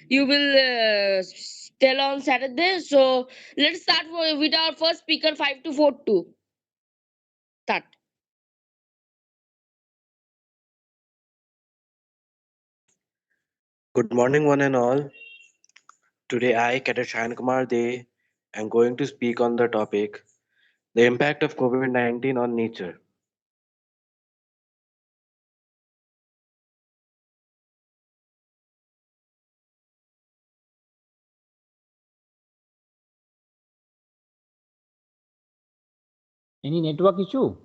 you will tell on Saturday. So let's start with our first speaker, 5242. Start. Good morning, one and all. Today, I, Cadet Shahan Kumar De, am going to speak on the topic the impact of COVID 19 on nature. Any network issue?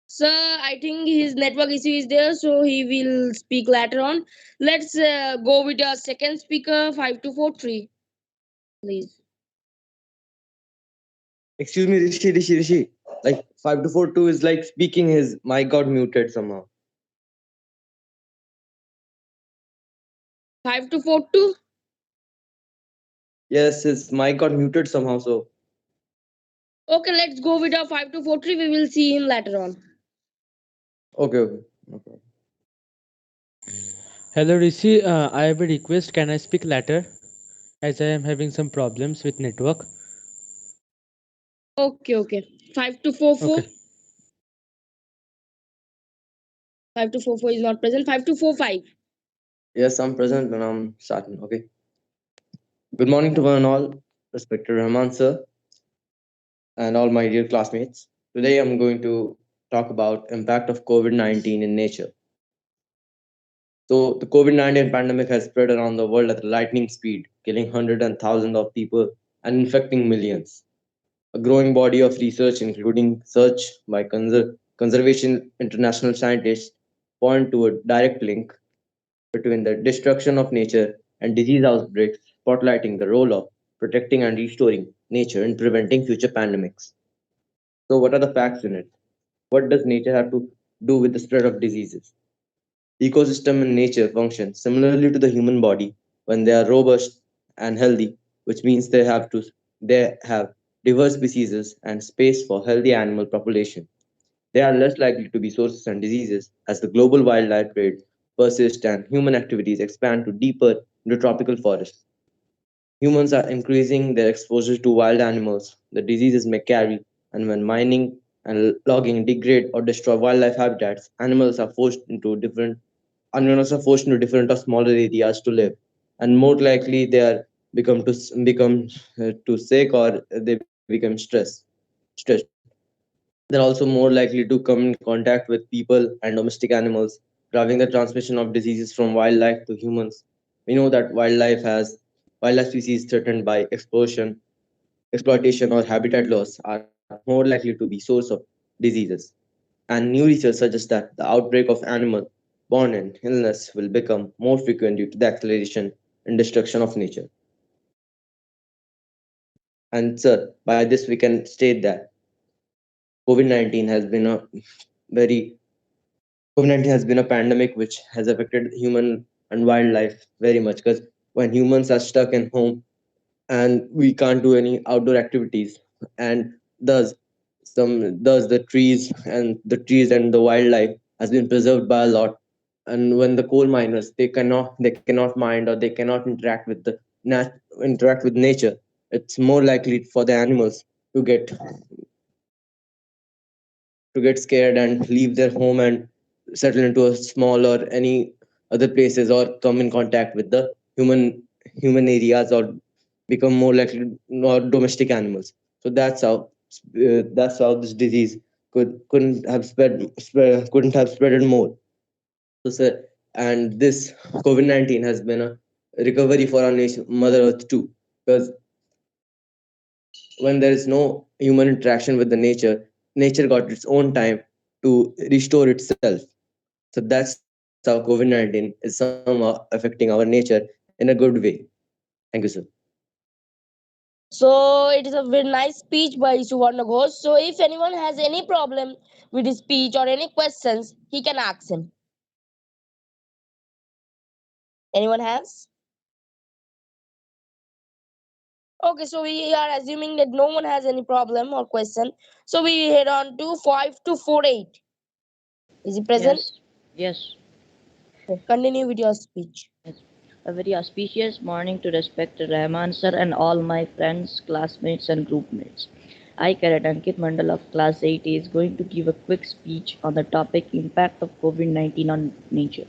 Sir, I think his network issue is there, so he will speak later on. Let's go with our second speaker, 5243. Please. Excuse me, Rishi. Like 5242 is like speaking his mic got muted somehow. 5242. Yes, his mic got muted somehow. So Okay, let's go with our 5243. We will see him later on. okay. No problem. Hello Rishi, I have a request. Can I speak later? As I am having some problems with network. Okay. 5244. Okay. 5244 is not present. 5245. Yes, I'm present and I'm starting. Okay. Good morning to one and all, respected Rehman sir and all my dear classmates. Today I'm going to talk about impact of COVID-19 in nature. So the COVID-19 pandemic has spread around the world at lightning speed, killing hundreds and thousands of people and infecting millions. A growing body of research, including search by conservation international scientists, point to a direct link between the destruction of nature and disease outbreaks, spotlighting the role of protecting and restoring nature in preventing future pandemics. So, what are the facts in it? What does nature have to do with the spread of diseases? Ecosystem in nature function similarly to the human body when they are robust and healthy, which means they have diverse species and space for healthy animal population. They are less likely to be sources and diseases as the global wildlife trade persists and human activities expand to deeper into tropical forests. Humans are increasing their exposure to wild animals the diseases may carry, and when mining and logging degrade or destroy wildlife habitats, animals are forced into different or smaller areas to live, and more likely they are become too sick or they become stressed. They're also more likely to come in contact with people and domestic animals, driving the transmission of diseases from wildlife to humans. We know that wildlife species threatened by exploitation, or habitat loss are more likely to be source of diseases. And new research suggests that the outbreak of animal born in illness will become more frequent due to the acceleration and destruction of nature. And sir, by this we can state that COVID-19 has been a very COVID-19 has been a pandemic which has affected human and wildlife very much because when humans are stuck in home and we can't do any outdoor activities, and thus thus the trees and the wildlife has been preserved by a lot. And when the coal miners they cannot mine or they cannot interact with nature, it's more likely for the animals to get scared and leave their home and settle into a small or any other places or come in contact with the human areas or become more likely or domestic animals. So that's how this disease couldn't have spreaded more. So sir, and this COVID-19 has been a recovery for our nation, Mother Earth too, because when there is no human interaction with the nature got its own time to restore itself. So that's how COVID-19 is somehow affecting our nature in a good way. Thank you, sir. So it is a very nice speech by Suvarna Ghosh. So if anyone has any problem with his speech or any questions, he can ask him. Anyone has? Okay, so we are assuming that no one has any problem or question. So we head on to 5248. Is he present? Yes, yes, Okay, continue with your speech. yes. A very auspicious morning to respected Rehman sir and all my friends, classmates, and group mates. I, Cadet Ankit Mandal of Class 8, is going to give a quick speech on the topic impact of COVID-19 on nature.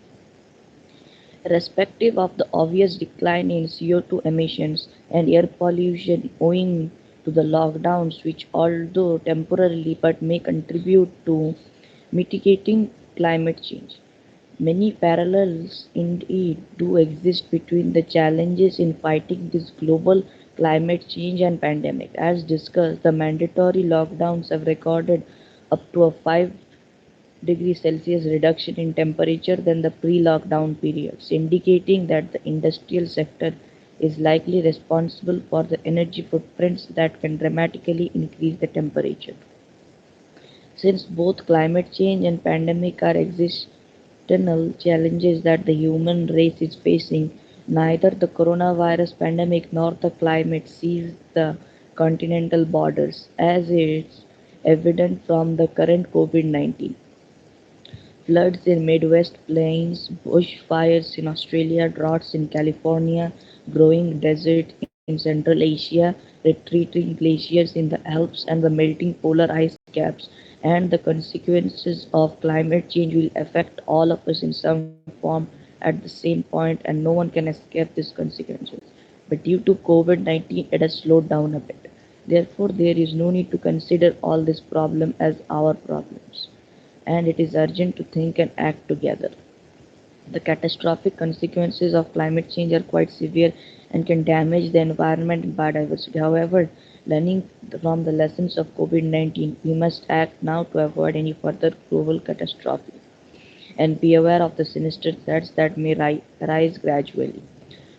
Irrespective of the obvious decline in CO2 emissions and air pollution owing to the lockdowns, which, although temporarily, but may contribute to mitigating climate change. Many parallels indeed do exist between the challenges in fighting this global climate change and pandemic. As discussed, the mandatory lockdowns have recorded up to a 5 degrees Celsius reduction in temperature than the pre-lockdown periods, indicating that the industrial sector is likely responsible for the energy footprints that can dramatically increase the temperature. Since both climate change and pandemic are existential challenges that the human race is facing, neither the coronavirus pandemic nor the climate sees the continental borders, as is evident from the current COVID-19. Floods in Midwest plains, bushfires in Australia, droughts in California, growing desert in Central Asia, retreating glaciers in the Alps, and the melting polar ice caps, and the consequences of climate change will affect all of us in some form at the same point, and no one can escape these consequences. But due to COVID-19, it has slowed down a bit. Therefore, there is no need to consider all this problem as our problems, and it is urgent to think and act together. The catastrophic consequences of climate change are quite severe and can damage the environment and biodiversity. However, learning from the lessons of COVID 19, we must act now to avoid any further global catastrophe and be aware of the sinister threats that may rise gradually.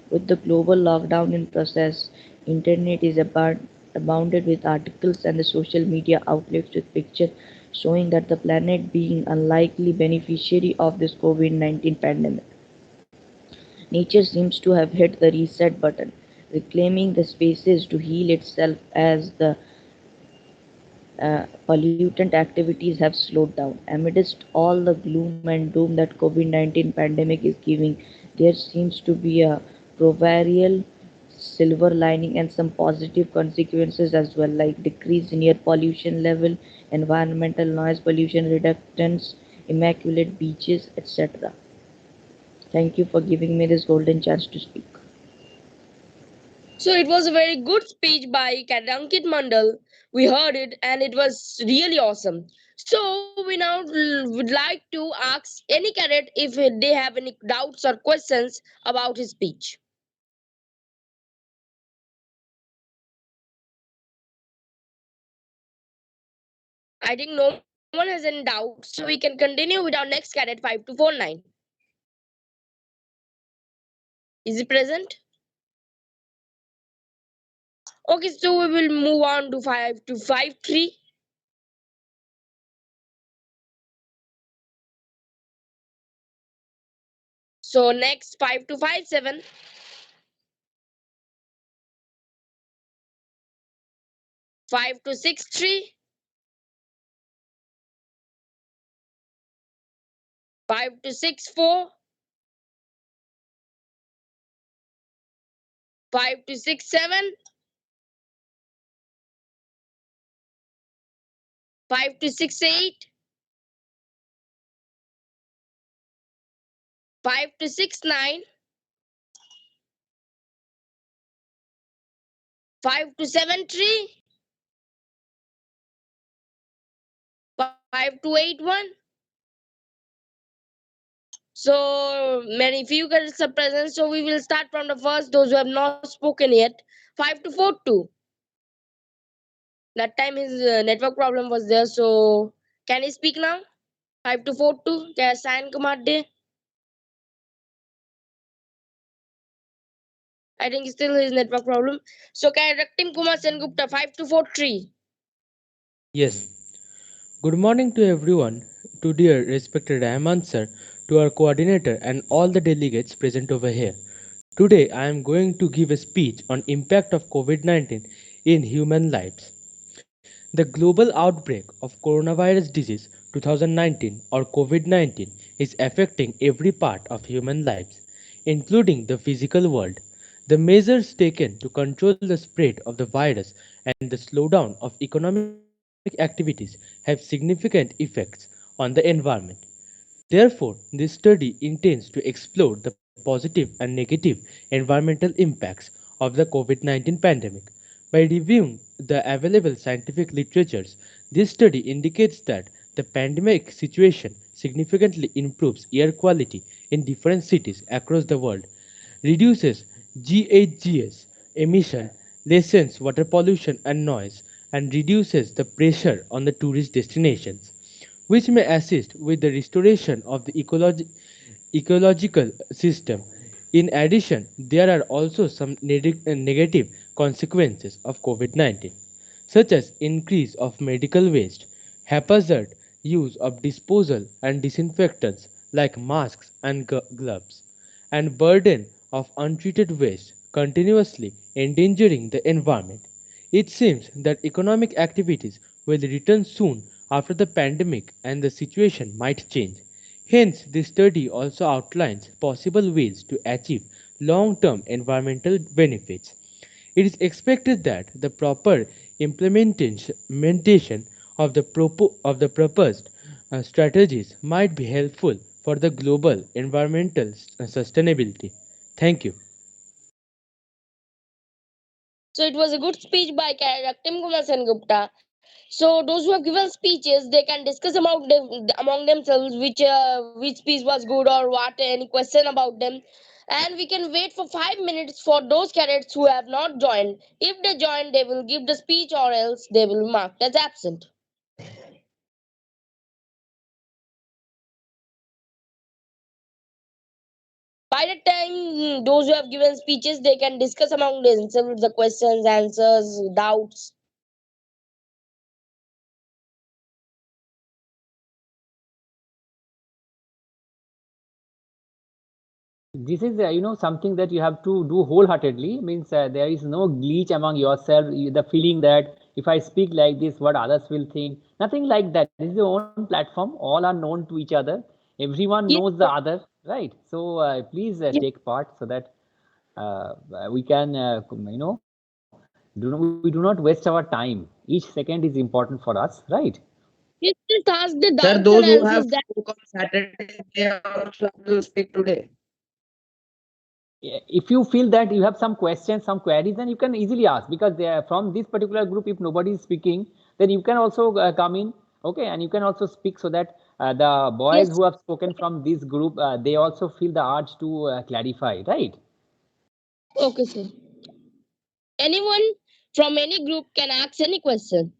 With the global lockdown in process, internet is abounded with articles and the social media outlets with pictures showing that the planet being unlikely beneficiary of this COVID-19 pandemic. Nature seems to have hit the reset button, reclaiming the spaces to heal itself as the pollutant activities have slowed down. Amidst all the gloom and doom that COVID-19 pandemic is giving, there seems to be a proverbial silver lining and some positive consequences as well, like decrease in air pollution level, environmental noise pollution reductance, immaculate beaches, etc. Thank you for giving me this golden chance to speak. So it was a very good speech by Kadankit Mandal. We heard it and it was really awesome. So we now would like to ask any cadet if they have any doubts or questions about his speech. I think no one has any doubts, so we can continue with our next cadet 5249. Is he present? Okay, so we will move on to 5253. So next 5257, 5263, 5264, 5267, 5268, 5269, 5273, 5281. So many few cadets are present. So we will start from the first, those who have not spoken yet. 5242. That time his network problem was there. So can he speak now? 5242. Kya Sayan Kumar De? I think still his network problem. So can Raktim Kumar Sengupta 5243. Yes. Good morning to everyone, to dear respected Rehman sir, to our coordinator and all the delegates present over here. Today I am going to give a speech on impact of COVID-19 in human lives. The global outbreak of coronavirus disease 2019 or COVID-19 is affecting every part of human lives, including the physical world. The measures taken to control the spread of the virus and the slowdown of economic activities have significant effects on the environment. Therefore, this study intends to explore the positive and negative environmental impacts of the COVID 19 pandemic. By reviewing the available scientific literatures, this study indicates that the pandemic situation significantly improves air quality in different cities across the world, reduces GHGs emission, lessens water pollution and noise, and reduces the pressure on the tourist destinations, which may assist with the restoration of the ecological system. In addition, there are also some negative consequences of COVID-19, such as increase of medical waste, haphazard use of disposal and disinfectants like masks and gloves, and burden of untreated waste continuously endangering the environment. It seems that economic activities will return soon after the pandemic and the situation might change. Hence, this study also outlines possible ways to achieve long term environmental benefits. It is expected that the proper implementation of the proposed strategies might be helpful for the global environmental sustainability. Thank you. So it was a good speech by Tim Kumar Sen Gupta. So those who have given speeches, they can discuss among themselves which speech was good or what, any question about them, and we can wait for 5 minutes for those cadets who have not joined. If they join, they will give the speech, or else they will be marked as absent. By the time those who have given speeches, they can discuss among themselves the questions, answers, doubts. This is something that you have to do wholeheartedly. Means there is no glitch among yourself. The feeling that if I speak like this, what others will think. Nothing like that. This is your own platform. All are known to each other. Everyone Yes, knows the sir. other, right? So please Yes, take part so that we can we do not waste our time. Each second is important for us, right? yes, just ask the Sir, doubts and those who have answers that. spoke on Saturday, they are also able to speak today. If you feel that you have some questions, some queries, then you can easily ask, because they are from this particular group. If nobody is speaking, then you can also come in, okay, and you can also speak, so that the boys Yes. who have spoken from this group, they also feel the urge to clarify, right? Okay, sir. Anyone from any group can ask any question.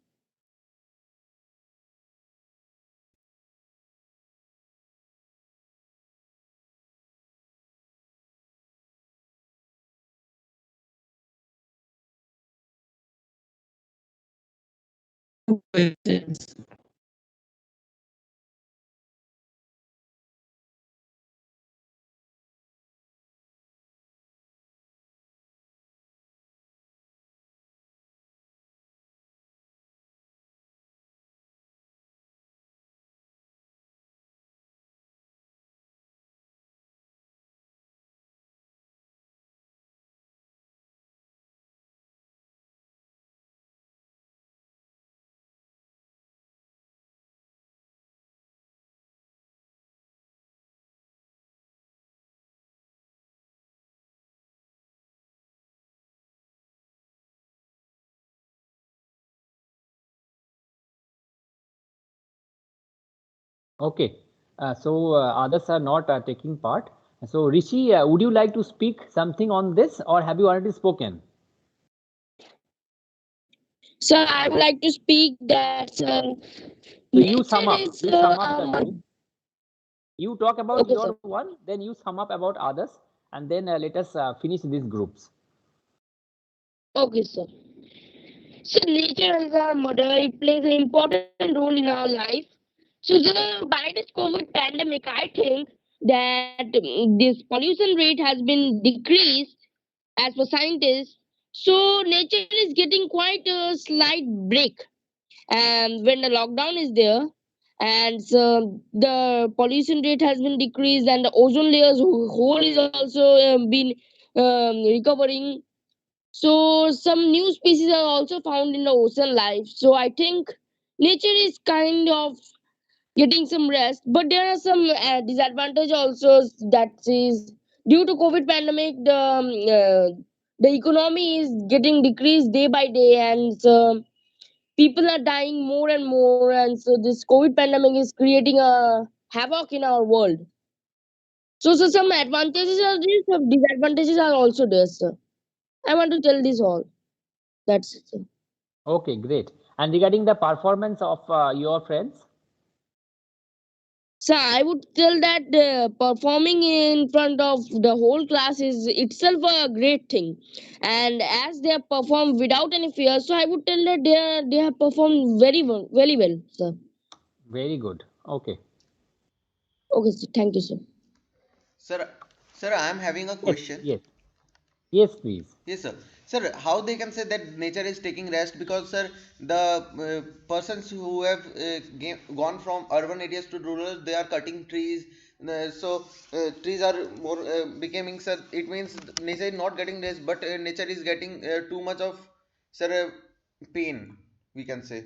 Questions. Okay, so others are not taking part. So Rishi, would you like to speak something on this, or have you already spoken? So I would like to speak that So you nature sum up. is You sum up a the group. You talk about okay, sir. your one, then you sum up about others, and then let us finish these groups. Okay, sir. So nature as our mother, it plays an important role in our life. So by this COVID pandemic, I think that this pollution rate has been decreased as per scientists. So nature is getting quite a slight break, and when the lockdown is there, and so the pollution rate has been decreased, and the ozone layers hole is also been recovering. So some new species are also found in the ocean life. So I think nature is kind of getting some rest, but there are some disadvantage also, that is due to COVID pandemic, the economy is getting decreased day by day, and people are dying more and more, and so this COVID pandemic is creating a havoc in our world. So some advantages are there, some disadvantages are also there, sir. I want to tell this all. That's it, sir. Okay, great. And regarding the performance of your friends? So I would tell that performing in front of the whole class is itself a great thing, and as they have performed without any fear, so I would tell that they have performed very well, very well, sir. Very good. Okay. Okay, sir. Thank you, sir. Sir, sir, I am having a Yes, question. yes. Yes, please. Yes, sir. Sir, how they can say that nature is taking rest? Because, sir, the persons who have gone from urban areas to rural, they are cutting trees. Trees are more becoming, sir. It means nature is not getting rest, but nature is getting too much of, sir, pain, we can say.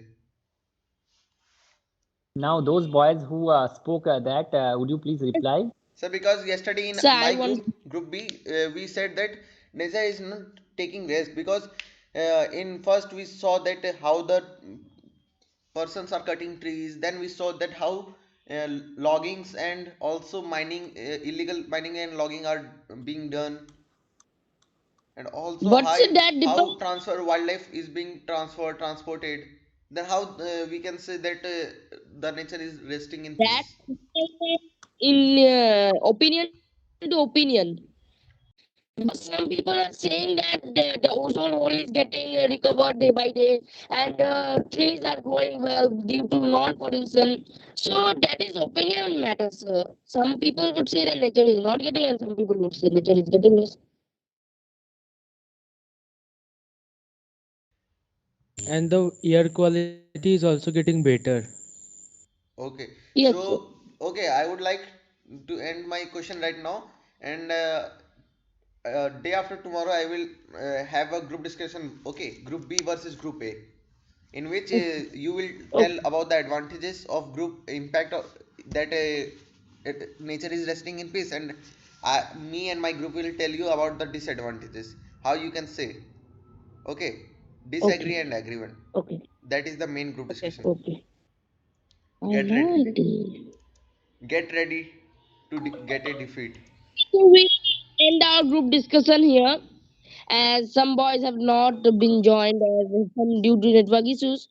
Now, those boys who spoke that, would you please reply? Sir, because yesterday in So I my want. group B, we said that nature is not taking rest because in first we saw that how the persons are cutting trees. Then we saw that how loggings and also mining, illegal mining and logging are being done, and also What's it that how depends transfer wildlife is being transported. Then how we can say that the nature is resting in that peace. in opinion to opinion, because some people are saying that the ozone hole is getting recovered day by day, and trees are growing well due to non-pollution. So that is opinion matters. Some people would say that nature is not getting, and some people would say nature is getting this. And the air quality is also getting better. Okay, Yes, sir. so okay, I would like to end my question right now, and day after tomorrow I will have a group discussion. Okay, Group B versus Group A, in which you will tell Okay. about the advantages of group impact of, that nature is resting in peace, and me and my group will tell you about the disadvantages. How you can say, okay, disagree Okay. and agreement. Okay. That is the main group discussion. Okay. Get ready. Alrighty. Get ready to get a defeat. So we end our group discussion here, as some boys have not been joined as some due to network issues.